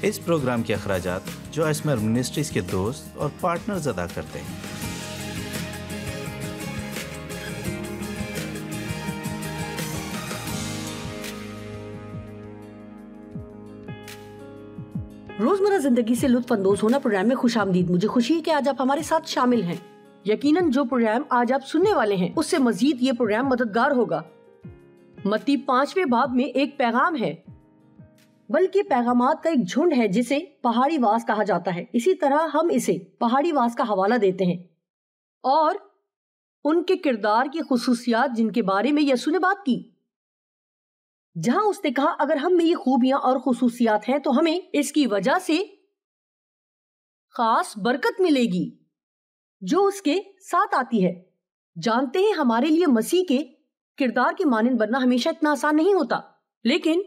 اس programme کے اخراجات جو اسمر منسٹریز کے دوست اور پارٹنرز ادا کرتے ہیں۔ روزمرہ زندگی سے لطف اندوز ہونا پروگرام میں خوش آمدید۔ مجھے خوشی ہے کہ آج آپ ہمارے ساتھ شامل ہیں۔ یقیناً جو پروگرام آج آپ سننے والے ہیں اس سے مزید یہ پروگرام مددگار ہوگا۔ متی 5ویں باب میں ایک پیغام ہے، بلکہ پیغامات کا ایک جھنڈ ہے جسے پہاڑی واز کہا جاتا ہے۔ اسی طرح ہم اسے پہاڑی واز کا حوالہ دیتے ہیں اور ان کے کردار کی خصوصیات جن کے بارے میں یسوع نے بات کی، جہاں اس نے کہا اگر ہم میں یہ خوبیاں اور خصوصیات ہیں تو ہمیں اس کی وجہ سے خاص برکت ملے گی جو اس کے ساتھ آتی ہے۔ جانتے ہیں ہمارے لیے مسیح کے کردار کی مانند بننا ہمیشہ اتنا آسان نہیں ہوتا، لیکن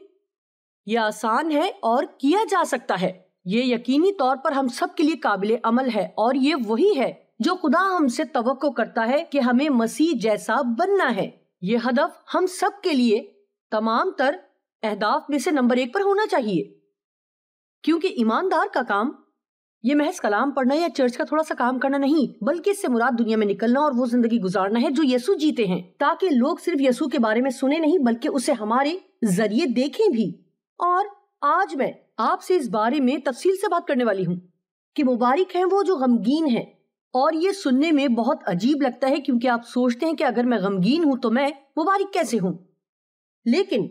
یہ آسان ہے اور کیا جا سکتا ہے۔ یہ یقینی طور پر ہم سب کے لیے قابل عمل ہے، اور یہ وہی ہے جو خدا ہم سے توقع کرتا ہے کہ ہمیں مسیح جیسا بننا ہے۔ یہ ہدف ہم سب کے لیے تمام تر اہداف میں سے نمبر 1 پر ہونا چاہیے، کیونکہ ایماندار کا کام یہ محض کلام پڑھنا یا چرچ کا تھوڑا سا کام کرنا نہیں، بلکہ اس سے مراد دنیا میں نکلنا اور وہ زندگی گزارنا ہے جو یسوع جیتے ہیں، تاکہ لوگ صرف یسوع کے بارے میں سنیں نہیں بلکہ اسے ہمارے ذریعے دیکھیں بھی۔ اور آج میں آپ سے اس بارے میں تفصیل سے بات کرنے والی ہوں کہ مبارک ہیں وہ جو غمگین ہیں۔ اور یہ سننے میں بہت عجیب لگتا ہے کیونکہ آپ سوچتے ہیں کہ اگر میں غمگین ہوں تو میں مبارک کیسے ہوں، لیکن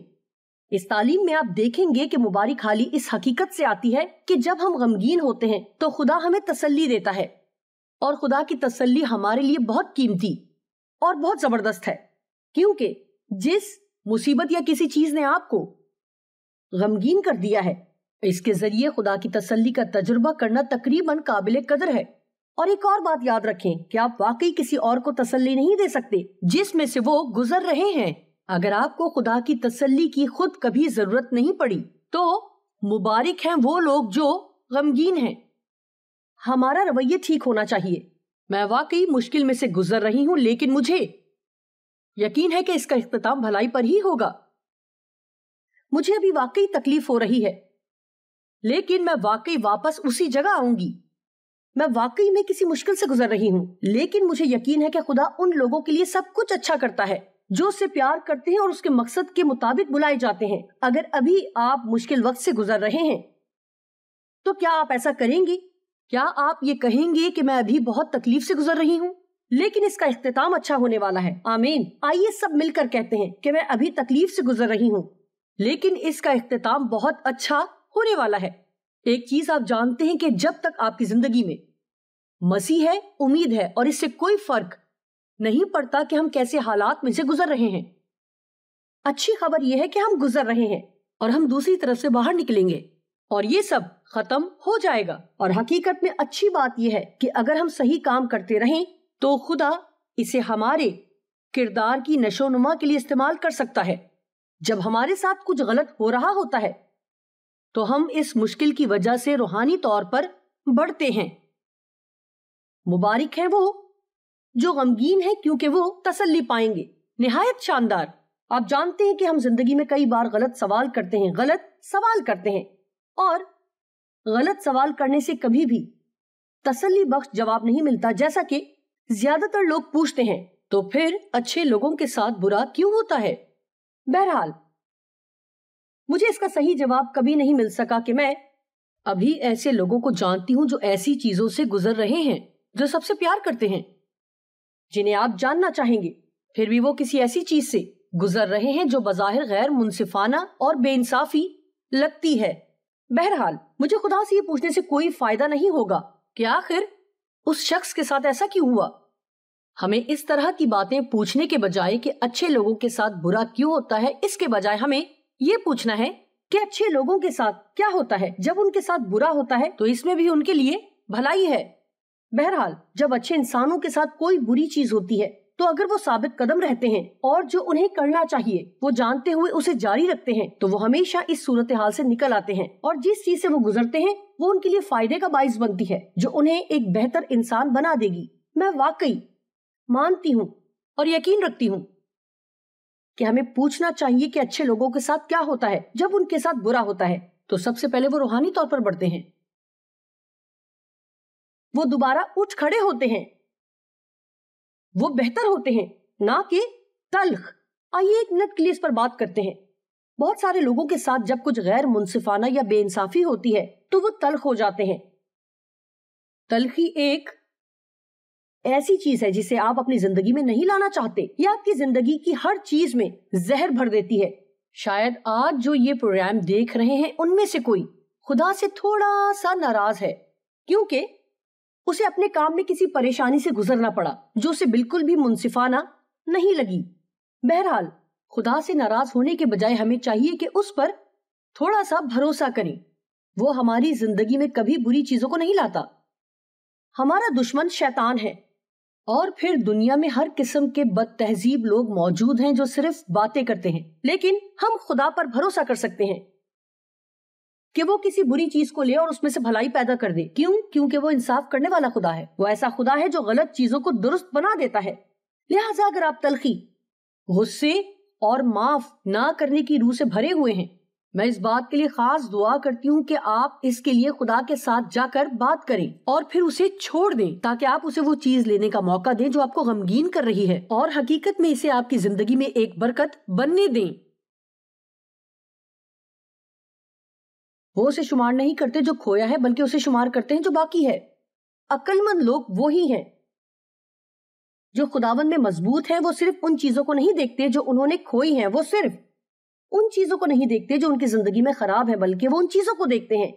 اس تعلیم میں آپ دیکھیں گے کہ مبارک حالی اس حقیقت سے آتی ہے کہ جب ہم غمگین ہوتے ہیں تو خدا ہمیں تسلی دیتا ہے، اور خدا کی تسلی ہمارے لیے بہت قیمتی اور بہت زبردست ہے، کیونکہ جس مصیبت یا کسی چیز نے آپ کو غمگین کر دیا ہے، اس کے ذریعے خدا کی تسلی کا تجربہ کرنا تقریباً قابل قدر ہے۔ اور ایک اور بات یاد رکھیں کہ آپ واقعی کسی اور کو تسلی نہیں دے سکتے جس میں سے وہ گزر رہے ہیں۔ اگر آپ کو خدا کی تسلی کی خود کبھی ضرورت نہیں پڑی تو مبارک ہیں وہ لوگ جو غمگین ہیں۔ ہمارا رویہ ٹھیک ہونا چاہیے۔ میں واقعی مشکل میں سے گزر رہی ہوں، لیکن مجھے یقین ہے کہ اس کا اختتام بھلائی پر ہی ہوگا۔ مجھے ابھی واقعی تکلیف ہو رہی ہے، لیکن میں واقعی واپس اسی جگہ آؤں گی۔ میں واقعی میں کسی مشکل سے گزر رہی ہوں، لیکن مجھے یقین ہے کہ خدا ان لوگوں کے لیے سب کچھ اچھا کرتا ہے جو اس سے پیار کرتے ہیں اور اس کے مقصد کے مطابق بلائے جاتے ہیں۔ اگر ابھی آپ مشکل وقت سے گزر رہے ہیں تو کیا آپ ایسا کریں گے؟ کیا آپ یہ کہیں گے کہ میں ابھی بہت تکلیف سے گزر رہی ہوں لیکن اس کا اختتام اچھا ہونے والا ہے؟ آمین۔ آئیے سب مل کر کہتے ہیں کہ میں ابھی تکلیف سے گزر رہی ہوں لیکن اس کا اختتام بہت اچھا ہونے والا ہے۔ ایک چیز آپ جانتے ہیں کہ جب تک آپ کی زندگی میں مسیح ہے، امید ہے، اور اس سے کوئی فرق نہیں پڑتا کہ ہم کیسے حالات میں سے گزر رہے ہیں۔ اچھی خبر یہ ہے کہ ہم گزر رہے ہیں اور ہم دوسری طرف سے باہر نکلیں گے اور یہ سب ختم ہو جائے گا۔ اور حقیقت میں اچھی بات یہ ہے کہ اگر ہم صحیح کام کرتے رہیں تو خدا اسے ہمارے کردار کی نشو نما کے لیے استعمال کر سکتا ہے۔ جب ہمارے ساتھ کچھ غلط ہو رہا ہوتا ہے تو ہم اس مشکل کی وجہ سے روحانی طور پر بڑھتے ہیں۔ مبارک ہیں وہ جو غمگین ہیں کیونکہ وہ تسلی پائیں گے۔ نہایت شاندار۔ آپ جانتے ہیں کہ ہم زندگی میں کئی بار غلط سوال کرتے ہیں اور غلط سوال کرنے سے کبھی بھی تسلی بخش جواب نہیں ملتا، جیسا کہ زیادہ تر لوگ پوچھتے ہیں تو پھر اچھے لوگوں کے ساتھ برا کیوں ہوتا ہے؟ بہرحال مجھے اس کا صحیح جواب کبھی نہیں مل سکا کہ میں ابھی ایسے لوگوں کو جانتی ہوں جو ایسی چیزوں سے گزر رہے ہیں، جو سب سے پیار کرتے ہیں، جنہیں آپ جاننا چاہیں گے، پھر بھی وہ کسی ایسی چیز سے گزر رہے ہیں جو بظاہر غیر منصفانہ اور بے انصافی لگتی ہے۔ بہرحال مجھے خدا سے یہ پوچھنے سے کوئی فائدہ نہیں ہوگا کہ آخر اس شخص کے ساتھ ایسا کیوں ہوا۔ ہمیں اس طرح کی باتیں پوچھنے کے بجائے کہ اچھے لوگوں کے ساتھ برا کیوں ہوتا ہے، اس کے بجائے ہمیں یہ پوچھنا ہے کہ اچھے لوگوں کے ساتھ کیا ہوتا ہے جب ان کے ساتھ برا ہوتا ہے تو اس میں بھی ان کے لیے بھلائی ہے۔ بہرحال جب اچھے انسانوں کے ساتھ کوئی بری چیز ہوتی ہے تو اگر وہ ثابت قدم رہتے ہیں اور جو انہیں کرنا چاہیے وہ جانتے ہوئے اسے جاری رکھتے ہیں تو وہ ہمیشہ اس صورتحال سے نکل آتے ہیں، اور جس چیز سے وہ گزرتے ہیں وہ ان کے لیے فائدے کا باعث بنتی ہے جو انہیں ایک بہتر انسان بنا دے گی۔ میں واقعی مانتی ہوں اور یقین رکھتی ہوں کہ ہمیں پوچھنا چاہیے کہ اچھے لوگوں کے ساتھ کیا ہوتا ہے جب ان کے ساتھ برا ہوتا ہے، تو سب سے پہلے وہ روحانی طور پر بڑھتے ہیں، وہ دوبارہ اٹھ کھڑے ہوتے ہیں، وہ بہتر ہوتے ہیں، نہ کہ تلخ۔ آئیے ایک منٹ کے لیے اس پر بات کرتے ہیں۔ بہت سارے لوگوں کے ساتھ جب کچھ غیر منصفانہ یا بے انصافی ہوتی ہے تو وہ تلخ ہو جاتے ہیں۔ تلخی ایک ایسی چیز ہے جسے آپ اپنی زندگی میں نہیں لانا چاہتے، یا آپ کی زندگی کی ہر چیز میں زہر بھر دیتی ہے۔ شاید آج جو یہ پروگرام دیکھ رہے ہیں ان میں سے کوئی خدا سے تھوڑا سا ناراض ہے کیونکہ اسے اپنے کام میں کسی پریشانی سے گزرنا پڑا جو اسے بالکل بھی منصفانہ نہیں لگی۔ بہرحال خدا سے ناراض ہونے کے بجائے ہمیں چاہیے کہ اس پر تھوڑا سا بھروسہ کریں۔ وہ ہماری زندگی میں کبھی بری چیزوں کو نہیں لاتا۔ ہمارا دشمن شیطان ہے، اور پھر دنیا میں ہر قسم کے بد تہذیب لوگ موجود ہیں جو صرف باتیں کرتے ہیں، لیکن ہم خدا پر بھروسہ کر سکتے ہیں کہ وہ کسی بری چیز کو لے اور اس میں سے بھلائی پیدا کر دے۔ کیوں؟ کیونکہ وہ انصاف کرنے والا خدا ہے۔ وہ ایسا خدا ہے جو غلط چیزوں کو درست بنا دیتا ہے۔ لہٰذا اگر آپ تلخی، غصے اور معاف نہ کرنے کی روح سے بھرے ہوئے ہیں، میں اس بات کے لیے خاص دعا کرتی ہوں کہ آپ اس کے لیے خدا کے ساتھ جا کر بات کریں اور پھر اسے چھوڑ دیں تاکہ آپ اسے وہ چیز لینے کا موقع دیں جو آپ کو غمگین کر رہی ہے، اور حقیقت میں اسے آپ کی زندگی میں ایک برکت بننے دیں۔ وہ اسے شمار نہیں کرتے جو کھویا ہے، بلکہ اسے شمار کرتے ہیں جو باقی ہے۔ عقل مند لوگ وہی ہیں جو خداوند میں مضبوط ہیں۔ وہ صرف ان چیزوں کو نہیں دیکھتے جو انہوں نے کھوئی ہیں، وہ صرف ان چیزوں کو نہیں دیکھتے جو ان کی زندگی میں خراب ہے، بلکہ وہ ان چیزوں کو دیکھتے ہیں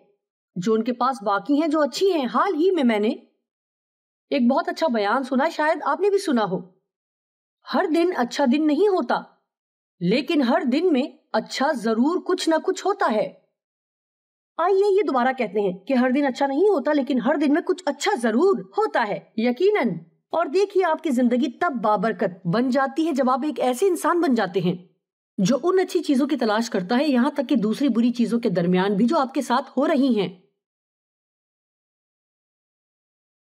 جو ان کے پاس باقی ہیں، جو اچھی ہیں۔ حال ہی میں نے ایک بہت اچھا بیان سنا، شاید آپ نے بھی سنا ہو۔ ہر دن اچھا دن نہیں ہوتا، لیکن ہر دن میں اچھا ضرور کچھ نہ کچھ ہوتا ہے۔ آئیے یہ دوبارہ کہتے ہیں کہ ہر دن اچھا نہیں ہوتا، لیکن ہر دن میں کچھ اچھا ضرور ہوتا ہے، یقیناً۔ اور دیکھیے آپ کی زندگی تب بابرکت بن جاتی ہے جب آپ ایک ایسے انسان بن جاتے ہیں جو ان اچھی چیزوں کی تلاش کرتا ہے، یہاں تک کہ دوسری بری چیزوں کے درمیان بھی جو آپ کے ساتھ ہو رہی ہیں۔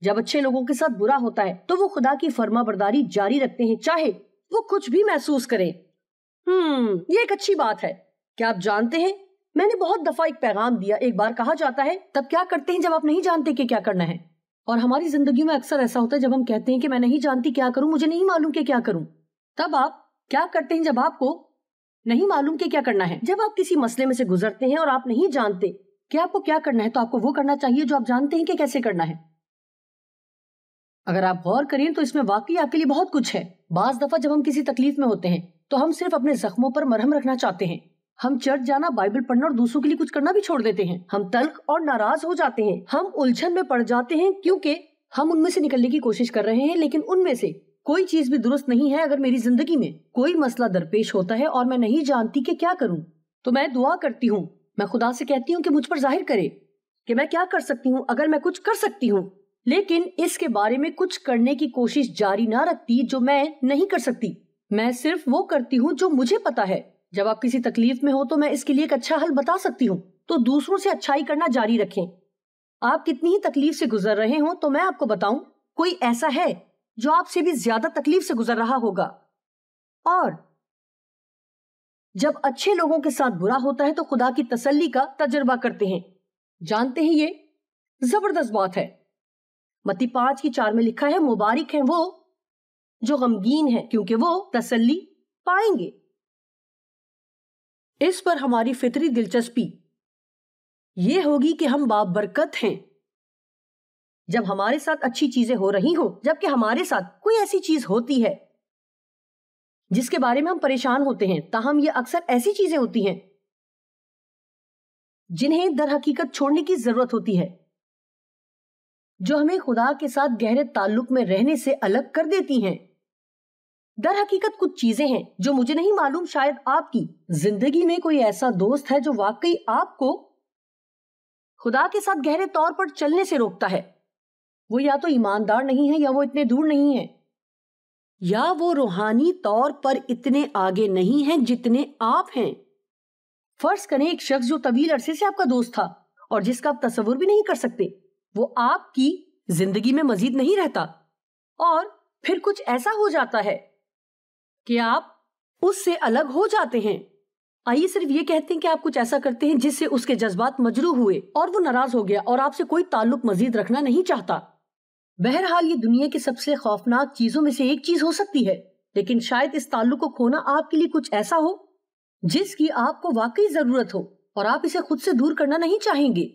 جب اچھے لوگوں کے ساتھ برا ہوتا ہے تو وہ خدا کی فرما برداری جاری رکھتے ہیں، چاہے وہ کچھ بھی محسوس کریں۔ یہ ایک اچھی بات ہے۔ کیا آپ جانتے ہیں، میں نے بہت دفعہ ایک پیغام دیا، ایک بار کہا جاتا ہے تب کیا کرتے ہیں جب آپ نہیں جانتے کہ کیا کرنا ہے؟ اور ہماری زندگی میں اکثر ایسا ہوتا ہے جب ہم کہتے ہیں کہ میں نہیں جانتی کیا کروں، مجھے نہیں معلوم کہ کیا کروں۔ تب آپ کیا کرتے ہیں جب آپ کو نہیں معلوم کہ کیا کرنا ہے؟ جب آپ کسی مسئلے میں سے گزرتے ہیں اور آپ نہیں جانتے کہ آپ کو کیا کرنا ہے، تو آپ کو وہ کرنا چاہیے جو آپ جانتے ہیں کہ کیسے کرنا ہے۔ اگر آپ غور کریں تو اس میں واقعی آپ کے لیے بہت کچھ ہے۔ بعض دفعہ جب ہم کسی تکلیف میں ہوتے ہیں تو ہم صرف اپنے زخموں پر مرہم رکھنا چاہتے ہیں۔ ہم چرچ جانا، بائبل پڑھنا اور دوسروں کے لیے کچھ کرنا بھی چھوڑ دیتے ہیں۔ ہم تلخ اور ناراض ہو جاتے ہیں، ہم الجھن میں پڑ جاتے ہیں کیونکہ ہم ان میں سے نکلنے کی کوشش کر رہے ہیں، لیکن ان میں سے کوئی چیز بھی درست نہیں ہے۔ اگر میری زندگی میں کوئی مسئلہ درپیش ہوتا ہے اور میں نہیں جانتی کہ کیا کروں، تو میں دعا کرتی ہوں، میں خدا سے کہتی ہوں کہ مجھ پر ظاہر کرے کہ میں کیا کر سکتی ہوں، اگر میں کچھ کر سکتی ہوں، لیکن اس کے بارے میں کچھ کرنے کی کوشش جاری نہ رکھتی جو میں نہیں کر سکتی۔ میں صرف وہ کرتی ہوں جو مجھے پتا ہے۔ جب آپ کسی تکلیف میں ہو تو میں اس کے لیے ایک اچھا حل بتا سکتی ہوں، تو دوسروں سے اچھائی کرنا جاری رکھیں۔ آپ کتنی ہی تکلیف سے گزر رہے ہوں تو میں آپ کو بتاؤں، کوئی ایسا ہے جو آپ سے بھی زیادہ تکلیف سے گزر رہا ہوگا۔ اور جب اچھے لوگوں کے ساتھ برا ہوتا ہے تو خدا کی تسلی کا تجربہ کرتے ہیں۔ جانتے ہیں یہ زبردست بات ہے۔ متی 5:4 میں لکھا ہے، مبارک ہیں وہ جو غمگین ہیں کیونکہ وہ تسلی پائیں گے۔ اس پر ہماری فطری دلچسپی یہ ہوگی کہ ہم بابرکت ہیں جب ہمارے ساتھ اچھی چیزیں ہو رہی ہوں، جبکہ ہمارے ساتھ کوئی ایسی چیز ہوتی ہے جس کے بارے میں ہم پریشان ہوتے ہیں۔ تاہم یہ اکثر ایسی چیزیں ہوتی ہیں جنہیں در حقیقت چھوڑنے کی ضرورت ہوتی ہے، جو ہمیں خدا کے ساتھ گہرے تعلق میں رہنے سے الگ کر دیتی ہیں۔ در حقیقت کچھ چیزیں ہیں جو مجھے نہیں معلوم، شاید آپ کی زندگی میں کوئی ایسا دوست ہے جو واقعی آپ کو خدا کے ساتھ گہرے طور پر چلنے سے روکتا ہے۔ وہ یا تو ایماندار نہیں ہے، یا وہ اتنے دور نہیں ہے، یا وہ روحانی طور پر اتنے آگے نہیں ہیں جتنے آپ ہیں۔ فرض کریں ایک شخص جو طویل عرصے سے آپ کا دوست تھا اور جس کا آپ تصور بھی نہیں کر سکتے، وہ آپ کی زندگی میں مزید نہیں رہتا، اور پھر کچھ ایسا ہو جاتا ہے کہ آپ اس سے الگ ہو جاتے ہیں۔ آئیے صرف یہ کہتے ہیں کہ آپ کچھ ایسا کرتے ہیں جس سے اس کے جذبات مجروح ہوئے اور وہ ناراض ہو گیا اور آپ سے کوئی تعلق مزید رکھنا نہیں چاہتا۔ بہرحال یہ دنیا کی سب سے خوفناک چیزوں میں سے ایک چیز ہو سکتی ہے، لیکن شاید اس تعلق کو کھونا آپ کے لیے کچھ ایسا ہو جس کی آپ کو واقعی ضرورت ہو اور آپ اسے خود سے دور کرنا نہیں چاہیں گے۔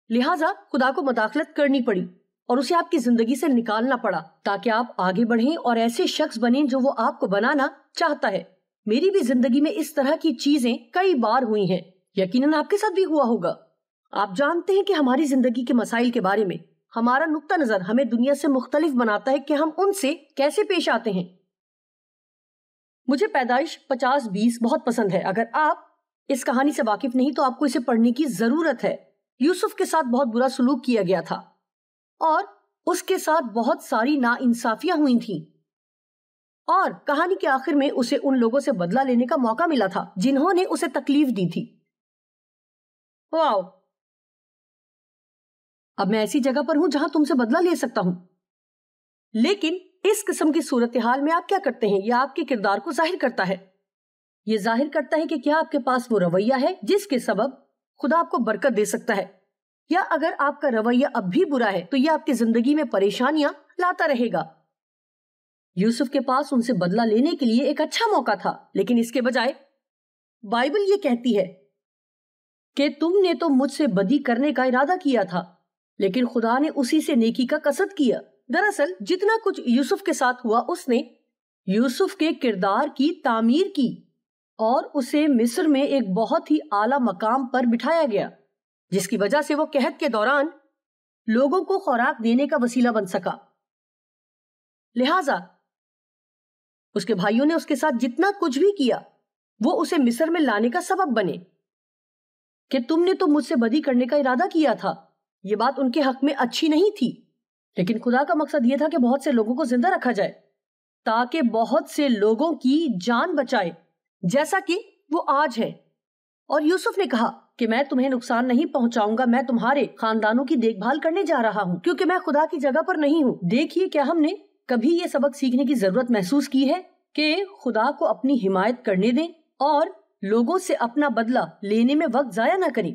لہٰذا خدا کو مداخلت کرنی پڑی اور اسے آپ کی زندگی سے نکالنا پڑا تاکہ آپ آگے بڑھیں اور ایسے شخص بنیں جو وہ آپ کو بنانا چاہتا ہے۔ میری بھی زندگی میں اس طرح کی چیزیں کئی بار ہوئی ہیں، یقیناً آپ کے ساتھ بھی ہوا ہوگا۔ آپ جانتے ہیں کہ ہماری زندگی کے مسائل کے بارے میں ہمارا نقطہ نظر ہمیں دنیا سے مختلف بناتا ہے کہ ہم ان سے کیسے پیش آتے ہیں۔ مجھے پیدائش 50-20 بہت پسند ہے۔ اگر آپ اس کہانی سے واقف نہیں تو آپ کو اسے پڑھنے کی ضرورت ہے۔ یوسف کے ساتھ بہت برا سلوک کیا گیا تھا اور اس کے ساتھ بہت ساری ناانصافیاں ہوئی تھیں، اور کہانی کے آخر میں اسے ان لوگوں سے بدلہ لینے کا موقع ملا تھا جنہوں نے اسے تکلیف دی تھی۔ واو! اب میں ایسی جگہ پر ہوں جہاں تم سے بدلہ لے سکتا ہوں۔ لیکن اس قسم کی صورتحال میں آپ کیا کرتے ہیں؟ یہ آپ کے کردار کو ظاہر کرتا ہے۔ یہ ظاہر کرتا ہے کہ کیا آپ کے پاس وہ رویہ ہے جس کے سبب خدا آپ کو برکت دے سکتا ہے، یا اگر آپ کا رویہ اب بھی برا ہے تو یہ آپ کی زندگی میں پریشانیاں لاتا رہے گا۔ یوسف کے پاس ان سے بدلہ لینے کے لیے ایک اچھا موقع تھا، لیکن اس کے بجائے بائبل یہ کہتی ہے کہ تم نے تو مجھ سے بدی کرنے کا ارادہ کیا تھا، لیکن خدا نے اسی سے نیکی کا قصد کیا۔ دراصل جتنا کچھ یوسف کے ساتھ ہوا، اس نے یوسف کے کردار کی تعمیر کی اور اسے مصر میں ایک بہت ہی اعلیٰ مقام پر بٹھایا گیا، جس کی وجہ سے وہ قحط کے دوران لوگوں کو خوراک دینے کا وسیلہ بن سکا۔ لہٰذا اس کے بھائیوں نے اس کے ساتھ جتنا کچھ بھی کیا وہ اسے مصر میں لانے کا سبب بنے۔ کہ تم نے تو مجھ سے بدی کرنے کا ارادہ کیا تھا، یہ بات ان کے حق میں اچھی نہیں تھی، لیکن خدا کا مقصد یہ تھا کہ بہت سے لوگوں کو زندہ رکھا جائے تاکہ بہت سے لوگوں کی جان بچائے، جیسا کہ وہ آج ہے۔ اور یوسف نے کہا کہ میں تمہیں نقصان نہیں پہنچاؤں گا، میں تمہارے خاندانوں کی دیکھ بھال کرنے جا رہا ہوں کیونکہ میں خدا کی جگہ پر نہیں ہوں۔ دیکھیے کیا ہم نے کبھی یہ سبق سیکھنے کی ضرورت محسوس کی ہے کہ خدا کو اپنی حمایت کرنے دیں اور لوگوں سے اپنا بدلہ لینے میں وقت ضائع نہ کریں۔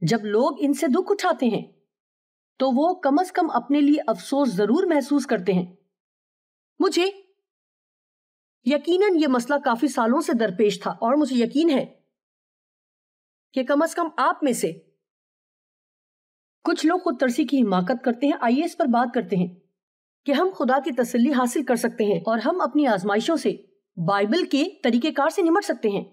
جب لوگ ان سے دکھ اٹھاتے ہیں تو وہ کم از کم اپنے لیے افسوس ضرور محسوس کرتے ہیں۔ مجھے یقیناً یہ مسئلہ کافی سالوں سے درپیش تھا، اور مجھے یقین ہے کہ کم از کم آپ میں سے کچھ لوگ خود ترسی کی حماقت کرتے ہیں۔ آئیے اس پر بات کرتے ہیں کہ ہم خدا کی تسلی حاصل کر سکتے ہیں اور ہم اپنی آزمائشوں سے بائبل کے طریقہ کار سے نمٹ سکتے ہیں،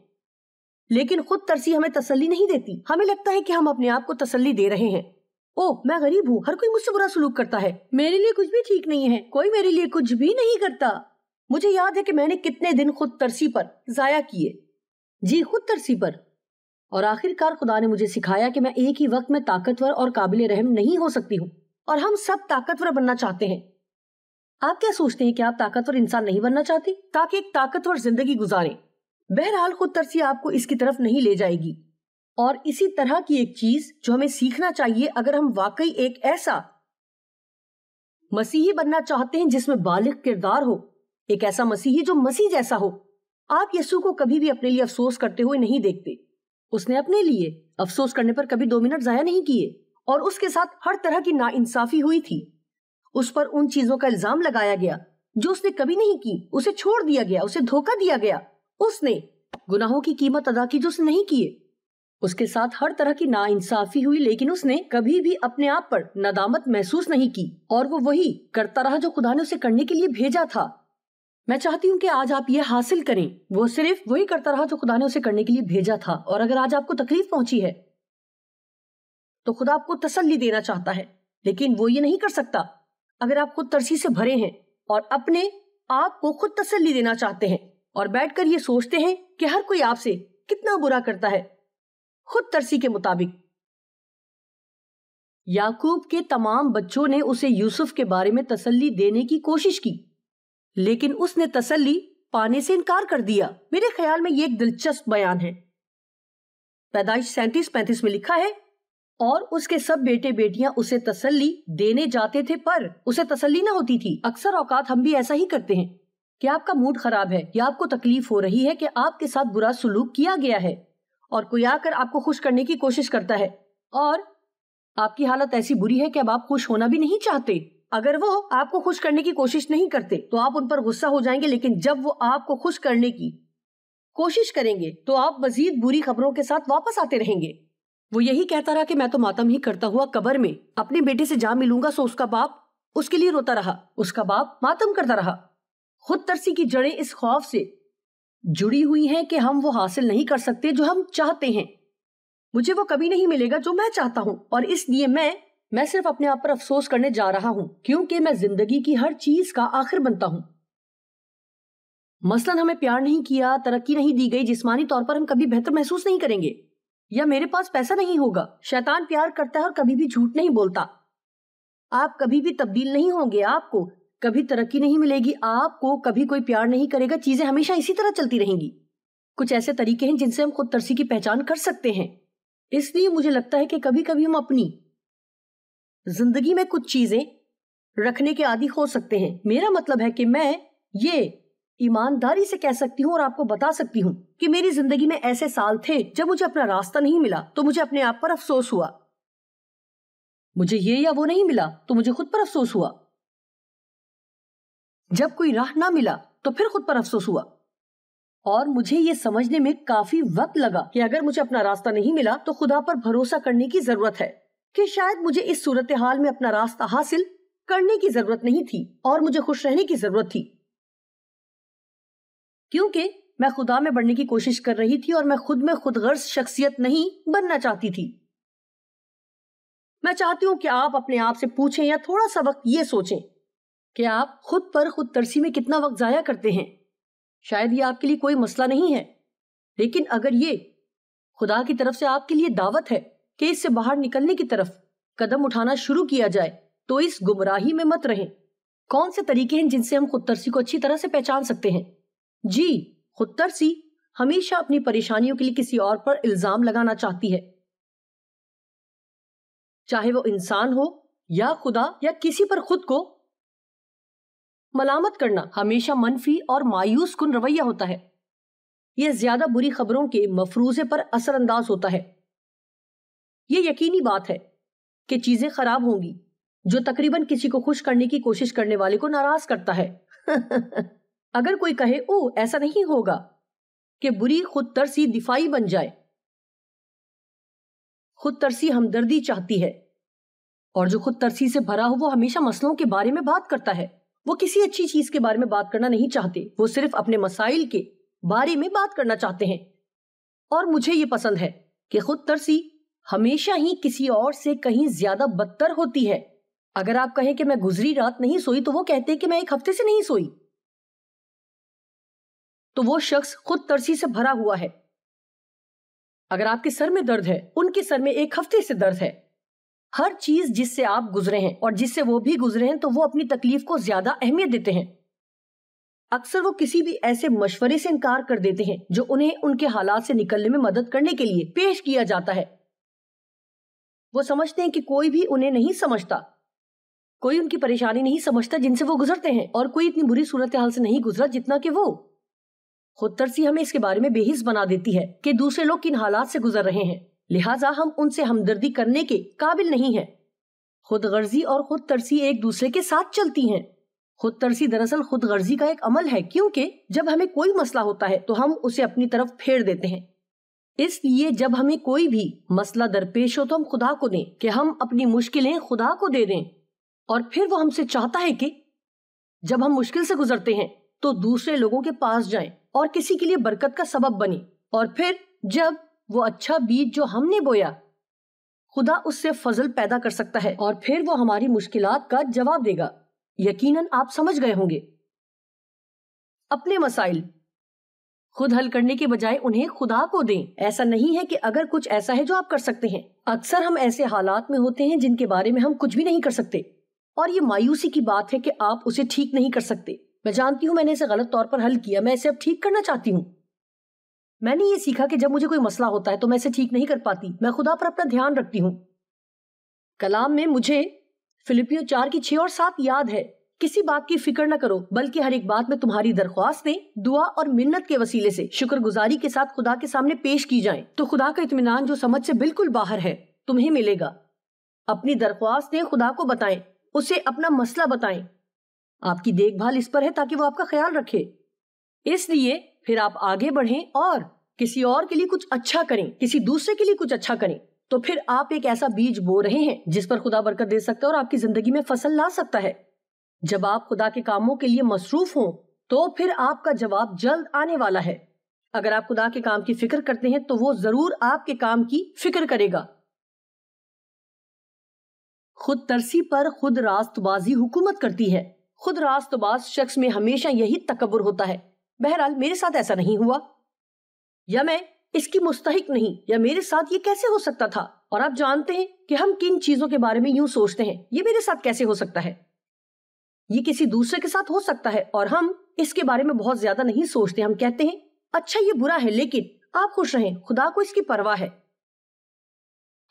لیکن خود ترسی ہمیں تسلی نہیں دیتی۔ ہمیں لگتا ہے کہ ہم اپنے آپ کو تسلی دے رہے ہیں۔ میں غریب ہوں، ہر کوئی مجھ سے برا سلوک کرتا ہے، میرے لیے کچھ بھی ٹھیک نہیں ہے، کوئی میرے لیے کچھ بھی نہیں کرتا۔ مجھے یاد ہے کہ میں نے کتنے دن خود ترسی پر ضائع کیے، جی خود ترسی پر، اور آخر کار خدا نے مجھے سکھایا کہ میں ایک ہی وقت میں طاقتور اور قابل رحم نہیں ہو سکتی ہوں، اور ہم سب طاقتور بننا چاہتے ہیں۔ آپ کیا سوچتے ہیں کہ آپ طاقتور انسان نہیں بننا چاہتے تاکہ ایک طاقتور زندگی گزاریں؟ بہرحال خود ترسی آپ کو اس کی طرف نہیں لے جائے گی، اور اسی طرح کی ایک چیز جو ہمیں سیکھنا چاہیے اگر ہم واقعی ایک ایسا مسیحی بننا چاہتے ہیں جس میں بالغ کردار ہو، ایک ایسا مسیحی جو مسیح جیسا ہو۔ آپ یسوع کو کبھی بھی اپنے لیے افسوس کرتے ہوئے نہیں دیکھتے۔ اس نے اپنے لیے افسوس کرنے پر کبھی 2 منٹ ضائع نہیں کیے، اور اس کے ساتھ ہر طرح کی ناانصافی ہوئی تھی۔ اس پر ان چیزوں کا الزام لگایا گیا جو اس نے کبھی نہیں کی، اسے چھوڑ دیا گیا، اسے دھوکہ دیا گیا، اس نے گناہوں کی قیمت ادا کی جو اس نے نہیں کیے۔ اس کے ساتھ ہر طرح کی ناانصافی ہوئی، لیکن اس نے کبھی بھی اپنے آپ پر ندامت محسوس نہیں کی، اور وہ وہی کرتا رہا جو خدا نے اسے کرنے کے لیے بھیجا تھا۔ میں چاہتی ہوں کہ آج آپ یہ حاصل کریں، وہ صرف وہی کرتا رہا جو خدا نے اسے کرنے کے لیے بھیجا تھا۔ اور اگر آج آپ کو تکلیف پہنچی ہے تو خدا آپ کو تسلی دینا چاہتا ہے، لیکن وہ یہ نہیں کر سکتا اگر آپ خود ترسی سے بھرے ہیں اور اپنے آپ کو خود تسلی دینا چاہتے ہیں اور بیٹھ کر یہ سوچتے ہیں کہ ہر کوئی آپ سے کتنا برا کرتا ہے۔ خود ترسی کے مطابق یعقوب کے تمام بچوں نے اسے یوسف کے بارے میں تسلی دینے کی کوشش کی، لیکن اس نے تسلی پانے سے انکار کر دیا۔ میرے خیال میں یہ ایک دلچسپ بیان ہے۔ پیدائش 37-35 میں لکھا ہے، اور اس کے سب بیٹے بیٹیاں اسے تسلی دینے جاتے تھے پر اسے تسلی نہ ہوتی تھی۔ اکثر اوقات ہم بھی ایسا ہی کرتے ہیں کہ آپ کا موڈ خراب ہے یا آپ کو تکلیف ہو رہی ہے کہ آپ کے ساتھ برا سلوک کیا گیا ہے، اور کوئی آ کر آپ کو خوش کرنے کی کوشش کرتا ہے اور آپ کی حالت ایسی بری ہے کہ اب آپ خوش ہونا بھی نہیں چاہتے. اگر وہ آپ کو خوش کرنے کی کوشش نہیں کرتے تو آپ ان پر غصہ ہو جائیں گے، لیکن جب وہ آپ کو خوش کرنے کی کوشش کریں گے تو آپ مزید بری خبروں کے ساتھ واپس آتے رہیں گے. وہ یہی کہتا رہا کہ میں تو ماتم ہی کرتا ہوا قبر میں اپنے بیٹے سے جا ملوں گا. سو اس کا باپ اس کے لیے روتا رہا، اس کا باپ ماتم کرتا رہا. خود ترسی کی جڑیں اس خوف سے جڑی ہوئی ہیں کہ ہم وہ حاصل نہیں کر سکتے جو ہم چاہتے ہیں. مجھے وہ کبھی نہیں ملے گا جو میں چاہتا ہوں، اور اس لیے میں صرف اپنے آپ پر افسوس کرنے جا رہا ہوں، کیونکہ میں زندگی کی ہر چیز کا آخر بنتا ہوں. مثلاً ہمیں پیار نہیں کیا، ترقی نہیں دی گئی، جسمانی طور پر ہم کبھی بہتر محسوس نہیں کریں گے، یا میرے پاس پیسہ نہیں ہوگا. شیطان پیار کرتا ہے اور کبھی بھی جھوٹ نہیں بولتا. آپ کبھی بھی تبدیل نہیں ہوں گے، آپ کو کبھی ترقی نہیں ملے گی، آپ کو کبھی کوئی پیار نہیں کرے گا، چیزیں ہمیشہ اسی طرح چلتی رہیں گی. کچھ ایسے طریقے ہیں جن سے ہم خود ترسی کی پہچان کر سکتے ہیں. اس لیے مجھے لگتا ہے کہ کبھی کبھی ہم اپنی زندگی میں کچھ چیزیں رکھنے کے عادی ہو سکتے ہیں. میرا مطلب ہے کہ میں یہ ایمانداری سے کہہ سکتی ہوں اور آپ کو بتا سکتی ہوں کہ میری زندگی میں ایسے سال تھے جب مجھے اپنا راستہ نہیں ملا تو مجھے اپنے آپ پر افسوس ہوا. مجھے یہ یا وہ نہیں ملا تو مجھے خود پر افسوس ہوا. جب کوئی راہ نہ ملا تو پھر خود پر افسوس ہوا. اور مجھے یہ سمجھنے میں کافی وقت لگا کہ اگر مجھے اپنا راستہ نہیں ملا تو خدا پر بھروسہ کرنے کی ضرورت ہے کہ شاید مجھے اس صورتحال میں اپنا راستہ حاصل کرنے کی ضرورت نہیں تھی اور مجھے خوش رہنے کی ضرورت تھی، کیونکہ میں خدا میں بڑھنے کی کوشش کر رہی تھی اور میں خود غرض شخصیت نہیں بننا چاہتی تھی. میں چاہتی ہوں کہ آپ اپنے آپ سے پوچھیں یا تھوڑا سا وقت یہ سوچیں کہ آپ خود پر خود ترسی میں کتنا وقت ضائع کرتے ہیں. شاید یہ آپ کے لیے کوئی مسئلہ نہیں ہے، لیکن اگر یہ خدا کی طرف سے آپ کے لیے دعوت ہے کہ اس سے باہر نکلنے کی طرف قدم اٹھانا شروع کیا جائے تو اس گمراہی میں مت رہیں. کون سے طریقے ہیں جن سے ہم خود ترسی کو اچھی طرح سے پہچان سکتے ہیں؟ جی، خود ترسی ہمیشہ اپنی پریشانیوں کے لیے کسی اور پر الزام لگانا چاہتی ہے، چاہے وہ انسان ہو یا خدا یا کسی پر. خود کو ملامت کرنا ہمیشہ منفی اور مایوس کن رویہ ہوتا ہے. یہ زیادہ بری خبروں کے مفروضے پر اثر انداز ہوتا ہے. یہ یقینی بات ہے کہ چیزیں خراب ہوں گی، جو تقریباً کسی کو خوش کرنے کی کوشش کرنے والے کو ناراض کرتا ہے. اگر کوئی کہے او ایسا نہیں ہوگا کہ بری خود ترسی دفاعی بن جائے. خود ترسی ہمدردی چاہتی ہے، اور جو خود ترسی سے بھرا ہو وہ ہمیشہ مسئلوں کے بارے میں بات کرتا ہے. وہ کسی اچھی چیز کے بارے میں بات کرنا نہیں چاہتے، وہ صرف اپنے مسائل کے بارے میں بات کرنا چاہتے ہیں. اور مجھے یہ پسند ہے کہ خود ترسی ہمیشہ ہی کسی اور سے کہیں زیادہ بدتر ہوتی ہے. اگر آپ کہیں کہ میں گزری رات نہیں سوئی تو وہ کہتے کہ میں ایک ہفتے سے نہیں سوئی، تو وہ شخص خود ترسی سے بھرا ہوا ہے. اگر آپ کے سر میں درد ہے، ان کے سر میں ایک ہفتے سے درد ہے. ہر چیز جس سے آپ گزرے ہیں اور جس سے وہ بھی گزرے ہیں تو وہ اپنی تکلیف کو زیادہ اہمیت دیتے ہیں. اکثر وہ کسی بھی ایسے مشورے سے انکار کر دیتے ہیں جو انہیں ان کے حالات سے نکلنے میں مدد کرنے کے لیے پیش کیا جاتا ہے. وہ سمجھتے ہیں کہ کوئی بھی انہیں نہیں سمجھتا، کوئی ان کی پریشانی نہیں سمجھتا جن سے وہ گزرتے ہیں، اور کوئی اتنی بری صورتحال سے نہیں گزرا جتنا کہ وہ. خود ترسی ہمیں اس کے بارے میں بے حس بنا دیتی ہے کہ دوسرے لوگ کن حالات سے گزر رہے ہیں، لہٰذا ہم ان سے ہمدردی کرنے کے قابل نہیں ہیں. خود غرضی اور خود ترسی ایک دوسرے کے ساتھ چلتی ہیں. خود ترسی دراصل خود غرضی کا ایک عمل ہے، کیونکہ جب ہمیں کوئی مسئلہ ہوتا ہے تو ہم اسے اپنی طرف پھیر دیتے ہیں. اس لیے جب ہمیں کوئی بھی مسئلہ درپیش ہو تو ہم خدا کو دیں کہ ہم اپنی مشکلیں خدا کو دے دیں، اور پھر وہ ہم سے چاہتا ہے کہ جب ہم مشکل سے گزرتے ہیں تو دوسرے لوگوں کے پاس جائیں اور کسی کے لیے برکت کا سبب بنیں، اور پھر جب وہ اچھا بیج جو ہم نے بویا خدا اس سے فضل پیدا کر سکتا ہے اور پھر وہ ہماری مشکلات کا جواب دے گا. یقیناً آپ سمجھ گئے ہوں گے. اپنے مسائل خود حل کرنے کے بجائے انہیں خدا کو دیں. ایسا نہیں ہے کہ اگر کچھ ایسا ہے جو آپ کر سکتے ہیں. اکثر ہم ایسے حالات میں ہوتے ہیں جن کے بارے میں ہم کچھ بھی نہیں کر سکتے، اور یہ مایوسی کی بات ہے کہ آپ اسے ٹھیک نہیں کر سکتے. میں جانتی ہوں میں نے اسے غلط طور پر حل کیا، میں اسے اب ٹھیک کرنا چاہتی ہوں. میں نے یہ سیکھا کہ جب مجھے کوئی مسئلہ ہوتا ہے تو میں اسے ٹھیک نہیں کر پاتی، میں خدا پر اپنا دھیان رکھتی ہوں. کلام میں مجھے فلپیوں 4:6 اور 7 یاد ہے کسی بات کی فکر نہ کرو، بلکہ ہر ایک بات میں تمہاری درخواستیں دعا اور منت کے وسیلے سے شکر گزاری کے ساتھ خدا کے سامنے پیش کی جائیں، تو خدا کا اطمینان جو سمجھ سے بالکل باہر ہے تمہیں ملے گا۔ اپنی درخواستیں خدا کو بتائیں، اسے اپنا مسئلہ بتائیں۔ آپ کی دیکھ بھال اس پر ہے تاکہ وہ آپ کا خیال رکھے۔ اس لیے پھر آپ آگے بڑھیں اور کسی اور کے لیے کچھ اچھا کریں، کسی دوسرے کے لیے کچھ اچھا کریں، تو پھر آپ ایک ایسا بیج بو رہے ہیں جس پر خدا برکت دے سکتا ہے اور آپ کی زندگی میں فصل لا سکتا ہے۔ جب آپ خدا کے کاموں کے لیے مصروف ہوں تو پھر آپ کا جواب جلد آنے والا ہے۔ اگر آپ خدا کے کام کی فکر کرتے ہیں تو وہ ضرور آپ کے کام کی فکر کرے گا۔ خود ترسی پر خود راست بازی حکومت کرتی ہے۔ خود راست باز شخص میں ہمیشہ یہی تکبر ہوتا ہے، بہرحال میرے ساتھ ایسا نہیں ہوا، یا میں اس کی مستحق نہیں، یا میرے ساتھ یہ کیسے ہو سکتا تھا۔ اور آپ جانتے ہیں کہ ہم کن چیزوں کے بارے میں یوں سوچتے ہیں، یہ میرے ساتھ کیسے ہو سکتا ہے، یہ کسی دوسرے کے ساتھ ہو سکتا ہے، اور ہم اس کے بارے میں بہت زیادہ نہیں سوچتے۔ ہم کہتے ہیں اچھا یہ برا ہے، لیکن آپ خوش رہیں، خدا کو اس کی پرواہ ہے۔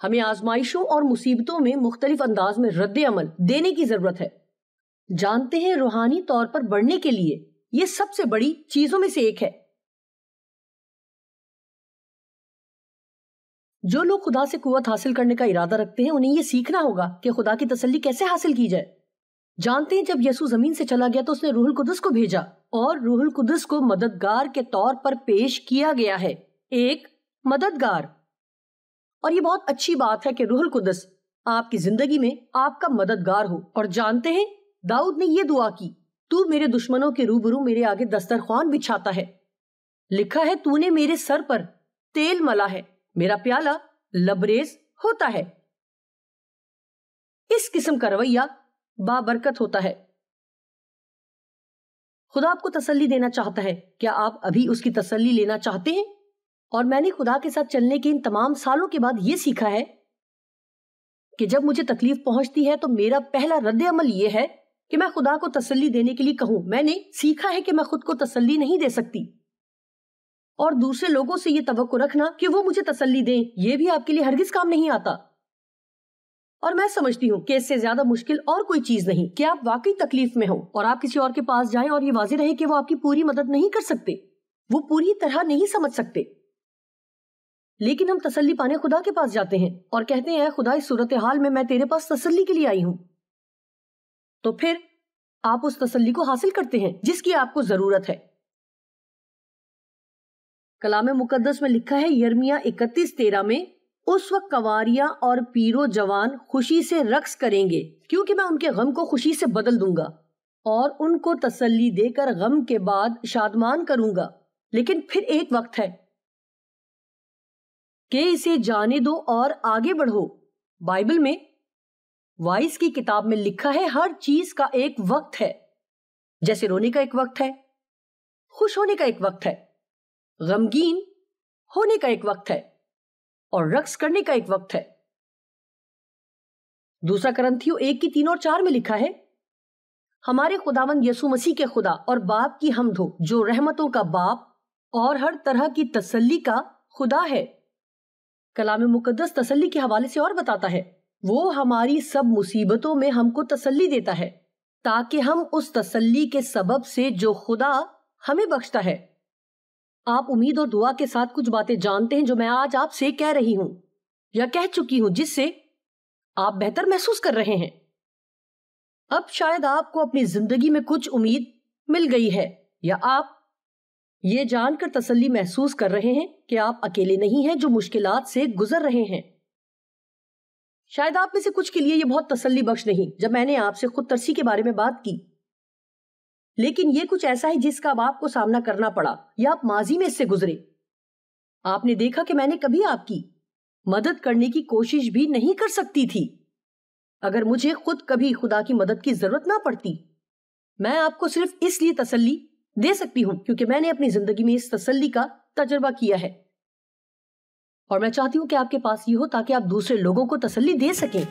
ہمیں آزمائشوں اور مصیبتوں میں مختلف انداز میں رد عمل دینے کی ضرورت ہے۔ جانتے ہیں روحانی طور پر بڑھنے کے لیے یہ سب سے بڑی چیزوں میں سے ایک ہے۔ جو لوگ خدا سے قوت حاصل کرنے کا ارادہ رکھتے ہیں انہیں یہ سیکھنا ہوگا کہ خدا کی تسلی کیسے حاصل کی جائے۔ جانتے ہیں جب یسوع زمین سے چلا گیا تو اس نے روح القدس کو بھیجا، اور روح القدس کو مددگار کے طور پر پیش کیا گیا ہے، ایک مددگار۔ اور یہ بہت اچھی بات ہے کہ روح القدس آپ کی زندگی میں آپ کا مددگار ہو۔ اور جانتے ہیں داؤد نے یہ دعا کی، تو میرے دشمنوں کے روبرو میرے آگے دسترخوان بچھاتا ہے، لکھا ہے تو نے میرے سر پر تیل ملا ہے، میرا پیالہ لبریز ہوتا ہے۔ اس قسم کا رویہ بابرکت ہوتا ہے۔ خدا آپ کو تسلی دینا چاہتا ہے، کیا آپ ابھی اس کی تسلی لینا چاہتے ہیں؟ اور میں نے خدا کے ساتھ چلنے کے ان تمام سالوں کے بعد یہ سیکھا ہے کہ جب مجھے تکلیف پہنچتی ہے تو میرا پہلا رد عمل یہ ہے کہ میں خدا کو تسلی دینے کے لیے کہوں۔ میں نے سیکھا ہے کہ میں خود کو تسلی نہیں دے سکتی، اور دوسرے لوگوں سے یہ توقع رکھنا کہ وہ مجھے تسلی دیں، یہ بھی آپ کے لیے ہرگز کام نہیں آتا۔ اور میں سمجھتی ہوں کہ اس سے زیادہ مشکل اور کوئی چیز نہیں کہ آپ واقعی تکلیف میں ہوں اور آپ کسی اور کے پاس جائیں اور یہ واضح رہے کہ وہ آپ کی پوری مدد نہیں کر سکتے، وہ پوری طرح نہیں سمجھ سکتے، لیکن ہم تسلی پانے خدا کے پاس جاتے ہیں اور کہتے ہیں اے خدا اس صورتحال میں تیرے پاس تسلی کے لیے آئی ہوں۔ تو پھر آپ اس تسلی کو حاصل کرتے ہیں جس کی آپ کو ضرورت ہے۔ کلام مقدس میں لکھا ہے یرمیہ 31:13 میں، اس وقت کنواریاں اور پیرو جوان خوشی سے رقص کریں گے، کیونکہ میں ان کے غم کو خوشی سے بدل دوں گا اور ان کو تسلی دے کر غم کے بعد شادمان کروں گا۔ لیکن پھر ایک وقت ہے کہ اسے جانے دو اور آگے بڑھو۔ بائبل میں وائس کی کتاب میں لکھا ہے ہر چیز کا ایک وقت ہے، جیسے رونے کا ایک وقت ہے، خوش ہونے کا ایک وقت ہے، غمگین ہونے کا ایک وقت ہے، اور رقص کرنے کا ایک وقت ہے۔ دوسرا کرنتھیوں 1:3 اور 4 میں لکھا ہے ہمارے خداوند یسوع مسیح کے خدا اور باپ کی حمد ہو، جو رحمتوں کا باپ اور ہر طرح کی تسلی کا خدا ہے۔ کلام مقدس تسلی کے حوالے سے اور بتاتا ہے وہ ہماری سب مصیبتوں میں ہم کو تسلی دیتا ہے، تاکہ ہم اس تسلی کے سبب سے جو خدا ہمیں بخشتا ہے۔ آپ امید اور دعا کے ساتھ کچھ باتیں جانتے ہیں جو میں آج آپ سے کہہ رہی ہوں یا کہہ چکی ہوں، جس سے آپ بہتر محسوس کر رہے ہیں۔ اب شاید آپ کو اپنی زندگی میں کچھ امید مل گئی ہے، یا آپ یہ جان کر تسلی محسوس کر رہے ہیں کہ آپ اکیلے نہیں ہیں جو مشکلات سے گزر رہے ہیں۔ شاید آپ میں سے کچھ کے لیے یہ بہت تسلی بخش نہیں جب میں نے آپ سے خود ترسی کے بارے میں بات کی، لیکن یہ کچھ ایسا ہے جس کا اب آپ کو سامنا کرنا پڑا، یا آپ ماضی میں اس سے گزرے۔ آپ نے دیکھا کہ میں نے کبھی آپ کی مدد کرنے کی کوشش بھی نہیں کر سکتی تھی اگر مجھے خود کبھی خدا کی مدد کی ضرورت نہ پڑتی۔ میں آپ کو صرف اس لیے تسلی دے سکتی ہوں کیونکہ میں نے اپنی زندگی میں اس تسلی کا تجربہ کیا ہے، اور میں چاہتی ہوں کہ آپ کے پاس یہ ہو تاکہ آپ دوسرے لوگوں کو تسلی دے سکیں۔